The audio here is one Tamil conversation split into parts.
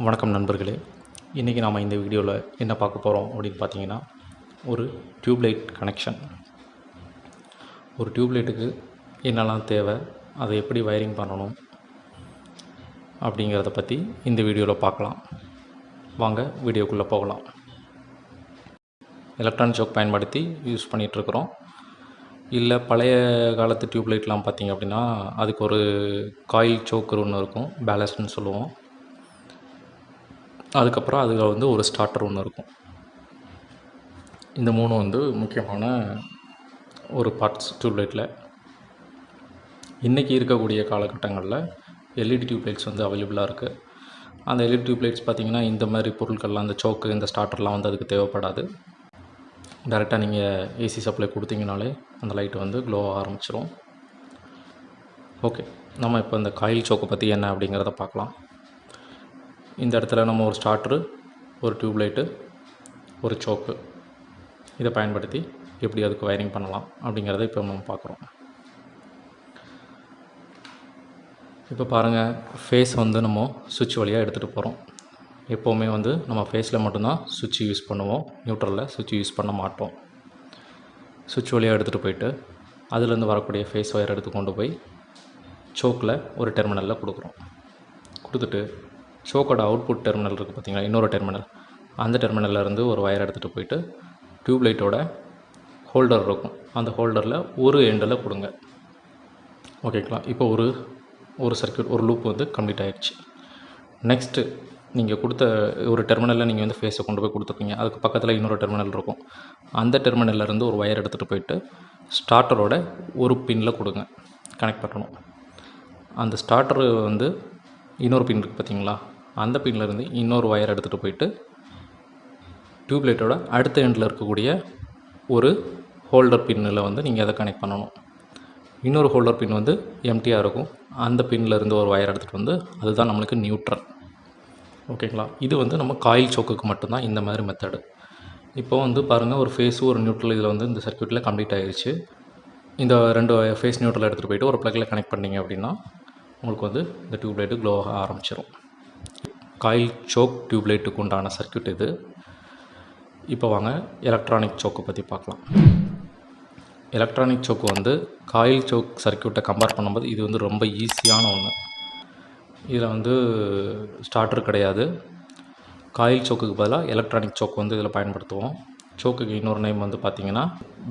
வணக்கம் நண்பர்களே. இன்றைக்கி நாம் இந்த வீடியோவில் என்ன பார்க்க போகிறோம் அப்படின்னு பார்த்தீங்கன்னா, ஒரு டியூப்லைட் கனெக்ஷன். ஒரு டியூப்லைட்டுக்கு என்னெல்லாம் தேவை, அதை எப்படி வயரிங் பண்ணணும் அப்படிங்கிறத பற்றி இந்த வீடியோவில் பார்க்கலாம். வாங்க வீடியோக்குள்ளே போகலாம். எலக்ட்ரானிக் சோக் பயன்படுத்தி யூஸ் பண்ணிகிட்ருக்குறோம். இல்லை பழைய காலத்து டியூப்லைட்லாம் பார்த்திங்க அப்படின்னா, அதுக்கு ஒரு காயில் சோக்கர் ஒன்று இருக்கும், பேலஸ்ட்னு சொல்லுவோம். அதுக்கப்புறம் அதில் ஒரு ஸ்டார்டர் ஒன்று இருக்கும். இந்த மூணு முக்கியமான ஒரு பார்ட்ஸ் டியூப்லைட்டில். இன்றைக்கி இருக்கக்கூடிய காலகட்டங்களில் எல்இடி டியூப்லைட்ஸ் அவைலபிளாக இருக்குது. அந்த எல்இடி டியூப்லைட்ஸ் பார்த்திங்கன்னா, இந்த மாதிரி பொருட்கள்லாம், அந்த சோக்கு, இந்த ஸ்டார்டர்லாம் அதுக்கு தேவைப்படாது. டேரெக்டாக நீங்கள் ஏசி சப்ளை கொடுத்தீங்கனாலே அந்த லைட்டு க்ளோ ஆரம்பிச்சிடும். ஓகே, நம்ம இப்போ இந்த காயில் சோக்கை பற்றி என்ன அப்படிங்கிறத பார்க்கலாம். இந்த இடத்துல நம்ம ஒரு ஸ்டார்ட்ரு, ஒரு டியூப்லைட்டு, ஒரு சோக்கு, இதை பயன்படுத்தி எப்படி அதுக்கு வயரிங் பண்ணலாம் அப்படிங்கிறத இப்போ நம்ம பார்க்குறோம். இப்போ பாருங்கள், ஃபேஸ் நம்ம சுவிட்ச் வழியாக எடுத்துகிட்டு போகிறோம். எப்போவுமே நம்ம ஃபேஸில் மட்டும்தான் சுவிட்ச் யூஸ் பண்ணுவோம், நியூட்ரலில் சுவிட்ச் யூஸ் பண்ண மாட்டோம். சுவிட்ச் வழியாக எடுத்துகிட்டு போயிட்டு அதுலேருந்து வரக்கூடிய ஃபேஸ் ஒயர் எடுத்து கொண்டு போய் சோக்கில் ஒரு டெர்மினலில் கொடுத்துட்டு சோக்கோட அவுட்புட் டெர்மினல் இருக்குது பார்த்திங்களா, இன்னொரு டெர்மினல், அந்த டெர்மினல்லேருந்து ஒரு ஒயர் எடுத்துகிட்டு போயிட்டு டியூப்லைட்டோட ஹோல்டர் இருக்கும், அந்த ஹோல்டரில் ஒரு எண்டில் கொடுங்க. ஓகேங்களா? இப்போ ஒரு சர்க்யூட், ஒரு லூப் கம்ப்ளீட் ஆகிடுச்சு. நெக்ஸ்ட்டு நீங்கள் கொடுத்த ஒரு டெர்மினலில் நீங்கள் ஃபேஸை கொண்டு போய் கொடுத்துருப்பீங்க. அதுக்கு பக்கத்தில் இன்னொரு டெர்மினல் இருக்கும். அந்த டெர்மினல்லேருந்து ஒரு ஒயர் எடுத்துகிட்டு போயிட்டு ஸ்டார்டரோட ஒரு பின்னில் கொடுங்க, கனெக்ட் பண்ணணும். அந்த ஸ்டார்டரு இன்னொரு பின் இருக்குது பார்த்திங்களா, அந்த பின்லேருந்து இன்னொரு ஒயர் எடுத்துகிட்டு போயிட்டு டியூப்லைட்டோட அடுத்த எண்டில் இருக்கக்கூடிய ஒரு ஹோல்டர் பின்னில் நீங்கள் அதை கனெக்ட் பண்ணணும். இன்னொரு ஹோல்டர் பின் எம்டியாக இருக்கும், அந்த பின்னிலேருந்து ஒரு ஒயர் எடுத்துகிட்டு அதுதான் நம்மளுக்கு நியூட்ரல். ஓகேங்களா? இது நம்ம காயில் சோக்குக்கு மட்டும்தான் இந்த மாதிரி மெத்தடு. இப்போ பாருங்கள், ஒரு ஃபேஸு ஒரு நியூட்ரல் இதில் இந்த சர்க்யூட்டில் கம்ப்ளீட் ஆகிடுச்சு. இந்த ரெண்டு ஃபேஸ் நியூட்ரல் எடுத்துகிட்டு போயிட்டு ஒரு ப்ளக்கில் கனெக்ட் பண்ணிங்க அப்படின்னா உங்களுக்கு இந்த டியூப்லைட்டு க்ளோ ஆக ஆரம்பிச்சிடும். காயில் சோக் டியூப்லைட்டுக்கு உண்டான சர்க்யூட் இது. இப்போ வாங்க எலக்ட்ரானிக் சோக்கை பற்றி பார்க்கலாம். எலக்ட்ரானிக் சோக்கு காயில் சோக் சர்க்யூட்டை கம்பேர் பண்ணும்போது இது ரொம்ப ஈஸியான ஒன்று. இதில் ஸ்டார்டர் கிடையாது. காயில் சோக்குக்கு பதிலாக எலக்ட்ரானிக் சோக் இதில் பயன்படுத்துவோம். சோக்குக்கு இன்னொரு நேம் பார்த்திங்கன்னா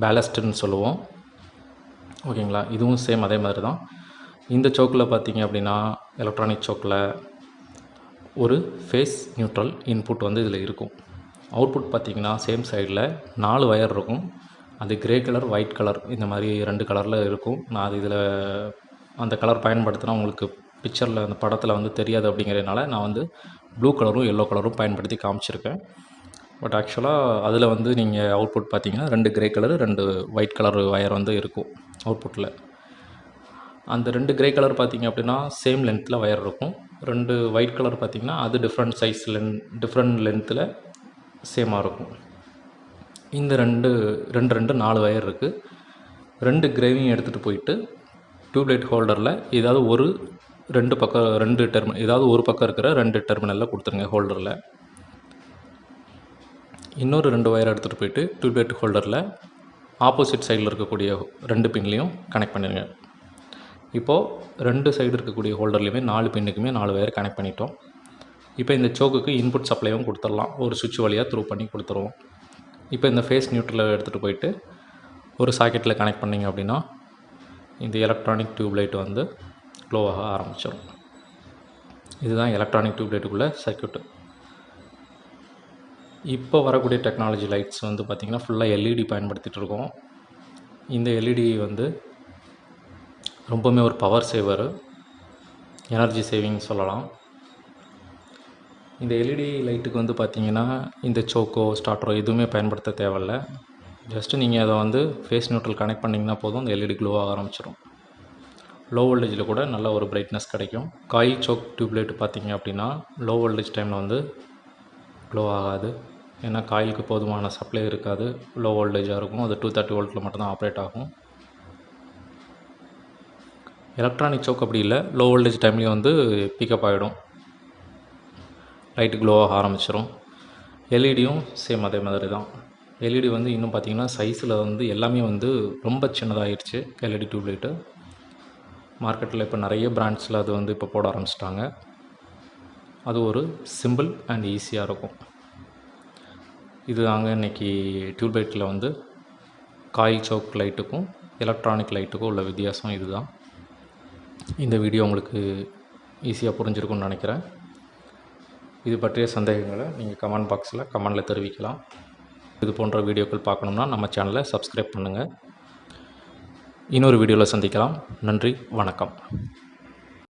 பேலஸ்ட்டுன்னு சொல்லுவோம். ஓகேங்களா? இதுவும் சேம் அதே மாதிரி தான். இந்த சோக்கில் பார்த்திங்க அப்படின்னா, எலக்ட்ரானிக் சோக்கில் ஒரு ஃபேஸ் நியூட்ரல் இன்புட் இதில் இருக்கும். அவுட்புட் பார்த்திங்கன்னா சேம் சைடில் 4 ஒயர் இருக்கும். அது கிரே கலர், ஒயிட் கலர், இந்த மாதிரி 2 கலரில் இருக்கும். நான் அது இதில் அந்த கலர் பயன்படுத்தினா உங்களுக்கு பிக்சரில் அந்த படத்தில் தெரியாது அப்படிங்கிறதுனால நான் ப்ளூ கலரும் எல்லோ கலரும் பயன்படுத்தி காமிச்சிருக்கேன். பட் ஆக்சுவலாக அதில் நீங்கள் அவுட்புட் பார்த்திங்கன்னா 2 grey colour, 2 white colour wire இருக்கும் அவுட்புட்டில். அந்த 2 கிரே கலர் பார்த்திங்க அப்படின்னா சேம் லென்த்தில் ஒயர் இருக்கும். 2 ஒயிட் கலர் பார்த்திங்கன்னா அது டிஃப்ரெண்ட் லென்த்தில் சேமாக இருக்கும். இந்த ரெண்டு 4 ஒயர் இருக்குது. 2 கிரேவையும் எடுத்துகிட்டு போயிட்டு டியூப்லைட் ஹோல்டரில் ஏதாவது ஒரு பக்கம் இருக்கிற 2 டெர்மினலில் கொடுத்துருங்க ஹோல்டரில். இன்னொரு 2 ஒயர் எடுத்துகிட்டு போயிட்டு டியூப்லைட் ஹோல்டரில் ஆப்போசிட் சைடில் இருக்கக்கூடிய 2 பின்லேயும் கனெக்ட் பண்ணிடுங்க. இப்போது 2 சைடு இருக்கக்கூடிய ஹோல்டர்லேயுமே 4 பின்னுக்குமே 4 ஒயர் கனெக்ட் பண்ணிட்டோம். இப்போ இந்த சோக்குக்கு இன்புட் சப்ளையும் கொடுத்துடலாம், ஒரு சுவிட்ச் வழியாக த்ரூ பண்ணி கொடுத்துருவோம். இப்போ இந்த ஃபேஸ் நியூட்ரலில் எடுத்துகிட்டு போயிட்டு ஒரு சாக்கெட்டில் கனெக்ட் பண்ணிங்க அப்படின்னா இந்த எலக்ட்ரானிக் டியூப்லைட் க்ளோ ஆக ஆரம்பிச்சிடும். இதுதான் எலக்ட்ரானிக் டியூப்லைட்டுக்குள்ளே சர்க்யூட்டு. இப்போ வரக்கூடிய டெக்னாலஜி லைட்ஸ் பார்த்திங்கன்னா ஃபுல்லாக எல்இடி பயன்படுத்திகிட்டு இருக்கோம். இந்த எல்இடி ரொம்பவுமே ஒரு பவர் சேவர், எனர்ஜி சேவிங் சொல்லலாம். இந்த எல்இடி லைட்டுக்கு பார்த்திங்கன்னா இந்த சோக்கோ ஸ்டார்டரோ எதுவுமே பயன்படுத்த தேவையில்ல. ஜஸ்ட்டு நீங்கள் அதை ஃபேஸ் நியூட்ரல் கனெக்ட் பண்ணிங்கன்னா போதும், அந்த எல்இடி க்ளோ ஆக ஆரம்பிச்சிடும். லோ வோல்டேஜில் கூட நல்ல ஒரு பிரைட்னஸ் கிடைக்கும். காயில் சோக் டியூப்லைட் பார்த்திங்க அப்படின்னா லோ வோல்டேஜ் டைமில் க்ளோ ஆகாது. ஏன்னா காயிலுக்கு போதுமான சப்ளை இருக்காது, லோ வோல்டேஜாக இருக்கும். அது 230 வோல்ட்டில் மட்டும்தான் ஆப்ரேட் ஆகும். எலக்ட்ரானிக் சோக் அப்படி இல்லை, லோ வோல்டேஜ் டைம்லேயும் பிக்கப் ஆகிடும். லைட்டு க்ளோ ஆக ஆரம்பிச்சிடும். எல்இடியும் சேம் அதே மாதிரி தான். எல்இடி வந்து இன்னும் பார்த்திங்கன்னா சைஸில் வந்து எல்லாமே வந்து ரொம்ப சின்னதாகிடுச்சு. எல்இடி டியூப் லைட்டு மார்க்கெட்டில் இப்போ நிறைய பிராண்ட்ஸில் அது வந்து இப்போ போட ஆரம்பிச்சிட்டாங்க. அது ஒரு சிம்பிள் அண்ட் ஈஸியாக இருக்கும். இது தாங்க இன்றைக்கி டியூப் லைட்டில் வந்து காயில் சோக் லைட்டுக்கும் எலக்ட்ரானிக் லைட்டுக்கும் உள்ள வித்தியாசம் இதுதான். இந்த வீடியோ உங்களுக்கு ஈஸியாக புரிஞ்சிருக்கும்னு நினைக்கிறேன். இது பற்றிய சந்தேகங்களை நீங்கள் கமெண்ட் பாக்ஸில் கமெண்டில் தெரிவிக்கலாம். இது போன்ற வீடியோக்கள் பார்க்கணுன்னா நம்ம சேனலை சப்ஸ்கிரைப் பண்ணுங்கள். இன்னொரு வீடியோவில் சந்திக்கலாம். நன்றி, வணக்கம்.